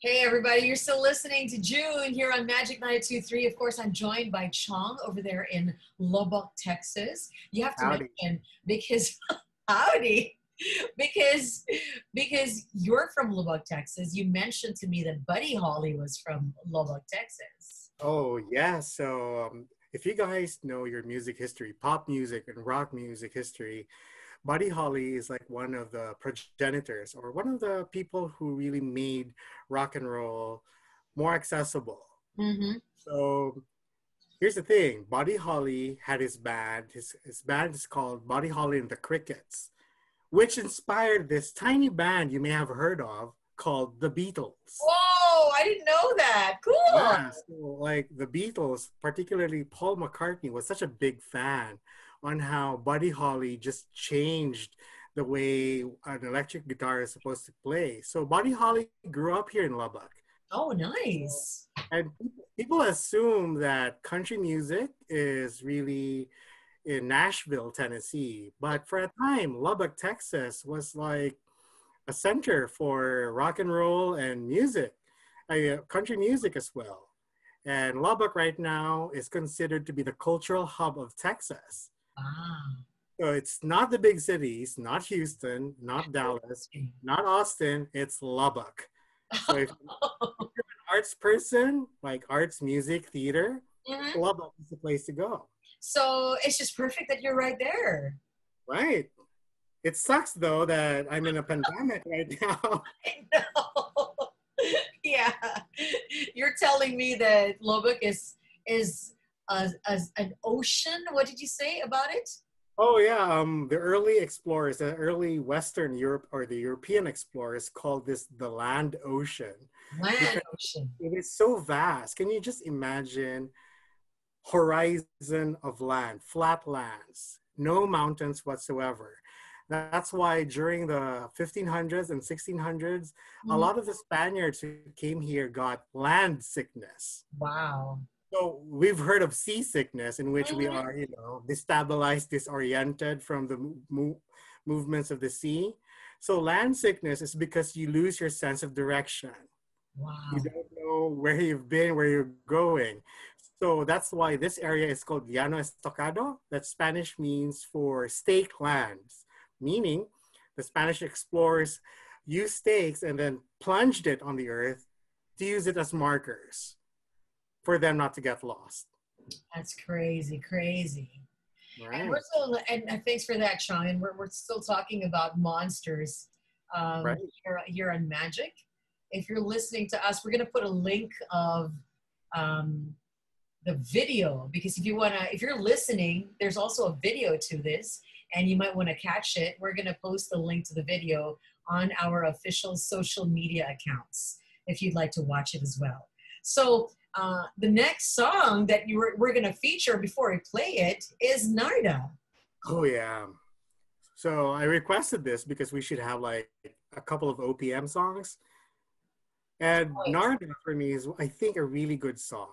Hey everybody, you're still listening to June here on Magic 923. Of course, I'm joined by Chong over there in Lubbock, Texas. You have to Howdy. mention because howdy. Because you're from Lubbock, Texas. You mentioned to me that Buddy Holly was from Lubbock, Texas. Oh, yeah. So, if you guys know your music history, pop music and rock music history, Buddy Holly is like one of the progenitors or one of the people who really made rock and roll more accessible. Mm-hmm. So, here's the thing Buddy Holly had his band. His band is called Buddy Holly and the Crickets, which inspired this tiny band you may have heard of called the Beatles. Whoa, I didn't know that. Cool. Yeah, so like the Beatles, particularly Paul McCartney, was such a big fan on how Buddy Holly just changed the way an electric guitar is supposed to play. So Buddy Holly grew up here in Lubbock. Oh, nice. And people assume that country music is really in Nashville, Tennessee. But for a time, Lubbock, Texas was like a center for rock and roll and music, country music as well. And Lubbock right now is considered to be the cultural hub of Texas. Ah. So it's not the big cities, not Houston, not Dallas, not Austin, it's Lubbock. So if you're an arts person, like arts, music, theater, Mhm. Lubbock is the place to go. So it's just perfect that you're right there. Right. It sucks though that I'm in a pandemic right now. I know. Yeah, you're telling me that Lubbock is an ocean. What did you say about it? Oh yeah, the early explorers, the early Western Europe or the European explorers called this the land ocean Land because ocean. it is so vast. Can you just imagine horizon of land, flat lands, no mountains whatsoever? That's why during the 1500s and 1600s, a Mhm. lot of the Spaniards who came here got land sickness. Wow. So we've heard of seasickness, in which we Mhm. are, destabilized, disoriented from the movements of the sea. So land sickness is because you lose your sense of direction. You Wow. don't know where you've been, where you're going. So that's why this area is called Llano Estocado. That Spanish means for stake lands, meaning the Spanish explorers used stakes and then plunged it on the earth to use it as markers for them not to get lost. That's crazy, crazy. And we're Right, still, and thanks for that, Sean. And we're still talking about monsters right. here on Magic. If you're listening to us, we're going to put a link of um, the video because if you're listening, there's also a video to this, and you might want to catch it. We're going to post the link to the video on our official social media accounts if you'd like to watch it as well. So the next song that we're going to feature before we play it is Narda. Oh yeah. So I requested this because we should have like a couple of OPM songs. And Narda for me is, I think, a really good song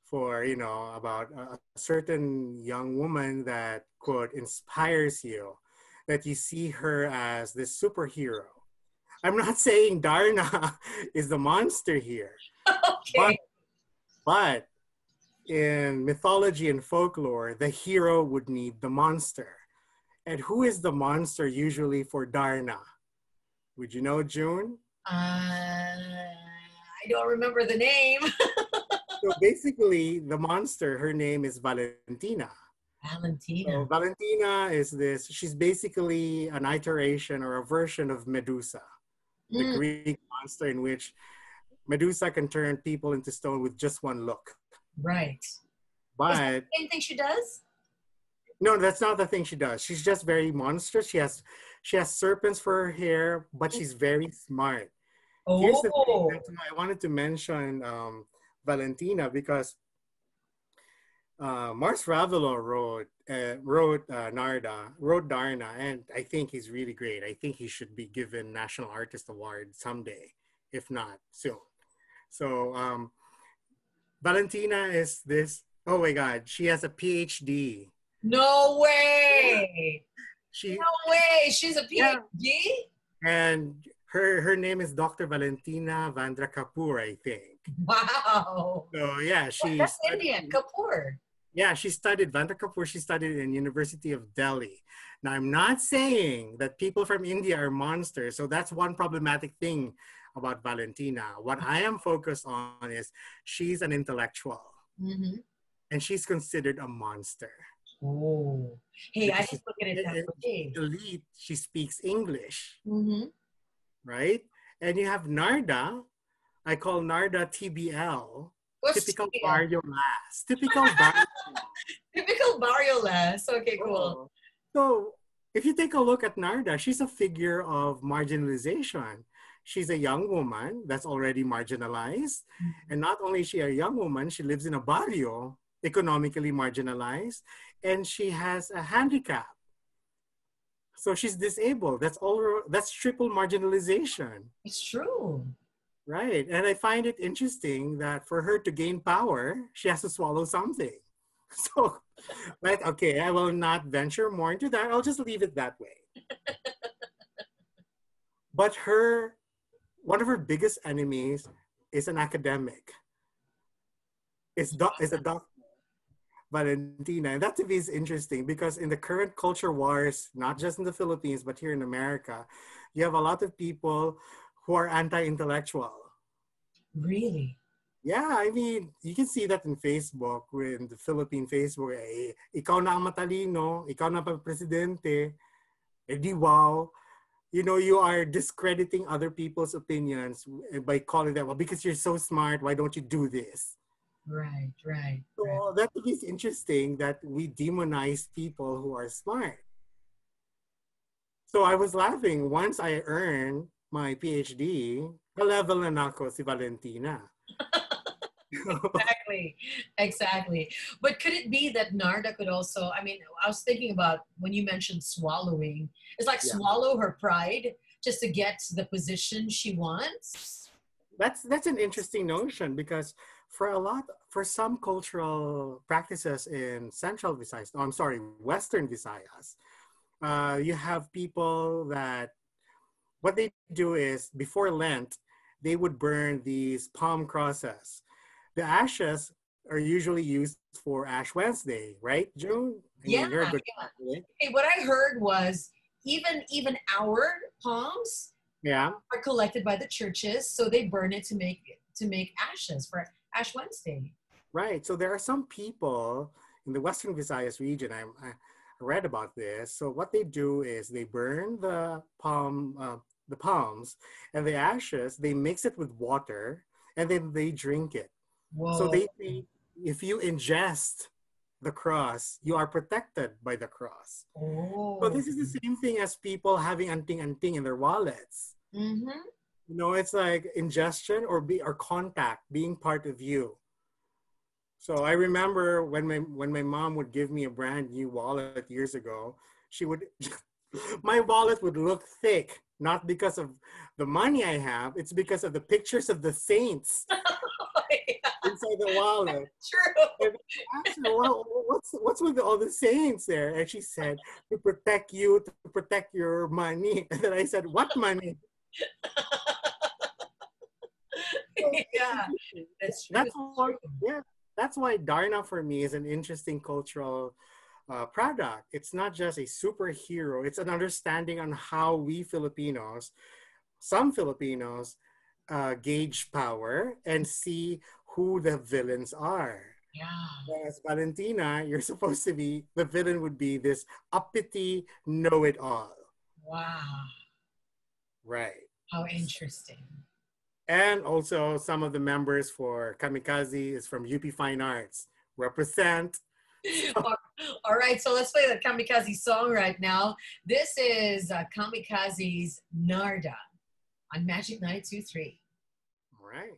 for, about a certain young woman that, quote, inspires you, that you see her as this superhero. I'm not saying Darna is the monster here, but, Okay. but in mythology and folklore, the hero would need the monster. And who is the monster usually for Darna? Would you know, June? I don't remember the name. So basically, the monster, her name is Valentina. So Valentina. Valentina is this, she's basically an iteration or a version of Medusa, the Mm, Greek monster in which Medusa can turn people into stone with just one look. right. Is that But the same thing she does? no, that's not the thing she does. She's just very monstrous. She has serpents for her hair, but she's very smart. Here's the thing, Oh, that's why I wanted to mention Valentina because Mars Ravelo wrote Darna, and I think he's really great. I think he should be given National Artist Award someday, if not soon. So Valentina is this. Oh my God, she has a PhD. no way. She No way. She's a Yeah, PhD? and Her name is Dr. Valentina Vandra Kapoor, I think. Wow. So yeah, That's Indian. Kapoor. yeah, she studied Vandra Kapoor. She studied in University of Delhi. Now, I'm not saying that people from India are monsters. So that's one problematic thing about Valentina. What I am focused on is she's an intellectual, Mm-hmm. and she's considered a monster Oh. Hey, I because didn't look at it that she's way. elite. She speaks English, Mm-hmm. right? And you have Narda. I call Narda TBL, What's typical TBL? barrio lass. Typical barrio Typical Barrio Lass. Okay, cool. Oh. So if you take a look at Narda, she's a figure of marginalization. She's a young woman that's already marginalized. And not only is she a young woman, she lives in a barrio, economically marginalized, and she has a handicap. So she's disabled. That's triple marginalization. It's true. Right. And I find it interesting that for her to gain power, she has to swallow something. So, like, okay, I will not venture more into that. I'll just leave it that way. But one of her biggest enemies is an academic. Is a doctor, Valentina. And that to me is interesting because in the current culture wars, not just in the Philippines, but here in America, you have a lot of people who are anti-intellectual. Really? Yeah, I mean, you can see that in Facebook, in the Philippine Facebook, ikaw na ang matalino, ikaw na ang presidente, di wow. You know, you are discrediting other people's opinions by calling them, well, because you're so smart, why don't you do this? Right, right, So right. that is interesting that we demonize people who are smart. So I was laughing once I earned my PhD, ka-level na ako si Valentina. Exactly, exactly. But could it be that Narda could also, I mean, I was thinking about when you mentioned swallowing, it's like Yeah. swallow her pride just to get the position she wants? That's an interesting notion because for some cultural practices in Central Visayas, no, I'm sorry, Western Visayas, you have people that what they do is before Lent, they would burn these palm crosses. The ashes are usually used for Ash Wednesday, right, June? I Yeah, mean, you're a good yeah. Catholic. Hey, what I heard was even our palms Yeah, are collected by the churches, so they burn it to make ashes for Ash Wednesday. right. So there are some people in the Western Visayas region. I read about this. So what they do is they burn the palms, and the ashes. They mix it with water, and then they drink it. So Whoa. they think if you ingest the cross, you are protected by the cross. So Oh. this is the same thing as people having anting-anting in their wallets. Mm-hmm. You know, it's like ingestion or contact being part of you. So I remember when my mom would give me a brand new wallet years ago, she would my wallet would look thick, not because of the money I have, it's because of the pictures of the saints inside the wallet. True. And I asked her, well, what's with all the saints there? And she said, to protect you, to protect your money. And then I said, what money? Yeah, that's true. That's why, yeah, that's why Darna for me is an interesting cultural product. It's not just a superhero. It's an understanding on how we Filipinos, some Filipinos, gauge power and see who the villains are. Yeah. As Valentina, you're supposed to be, the villain would be this uppity know-it-all. Wow. Right. How interesting. And also some of the members for Kamikaze is from UP Fine Arts. Represent. All right, so let's play the Kamikaze song right now. This is Kamikaze's Narda on Magic 923. All right.